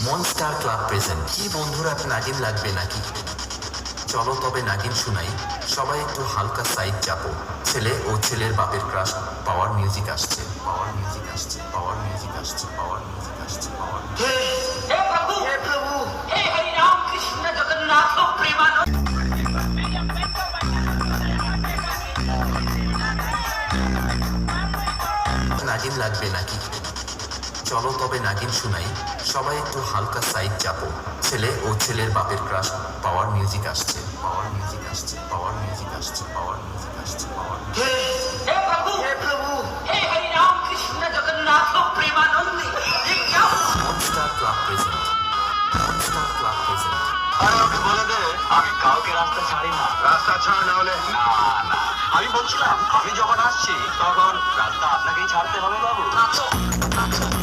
Monster club present. কি বন্ধুরা, নাগিন লাগবে নাকি? চলো তবে নাগিন শুনাই। সবাই একটু হালকা সাইড চাপো। ছেলে ও ছেলের বাপের ক্রাশ। পাওয়ার মিউজিক আসছে, পাওয়ার মিউজিক আসছে, পাওয়ার মিউজিক আসছে, পাওয়ার মিউজিক আসছে, পাওয়ার। हे प्रभु, हे प्रभु, हे हरि राम कृष्ण जगन्नाथ प्रेमानंद। নাগিন লাগবে নাকি? চলো তবে নাগিন শুনাই। সবাই একটু হালকা সাইড চাপো। ছেলে ও ছেলের বাপের ক্রাশ। পাওয়ার মিউজিক আসছে, পাওয়ার মিউজিক আসছে, পাওয়ার মিউজিক আসছে, পাওয়ার মিউজিক আসছে, পাওয়ার। हे प्रभु, हे प्रभु, हे हरि राम कृष्ण जगन्नाथ प्रेमानंद। ये क्या हुआ? Monster club present, monster club present. আরে ওকে বলে দে আমি কাউকে রাস্তা ছাড়ি না। রাস্তা ছাড় না হলে না না, আমি বলছিলাম আমি যখন আসছি তখন রাস্তা আপনাকেই ছাড়তে হবে বাবু। नाचो, नाचो।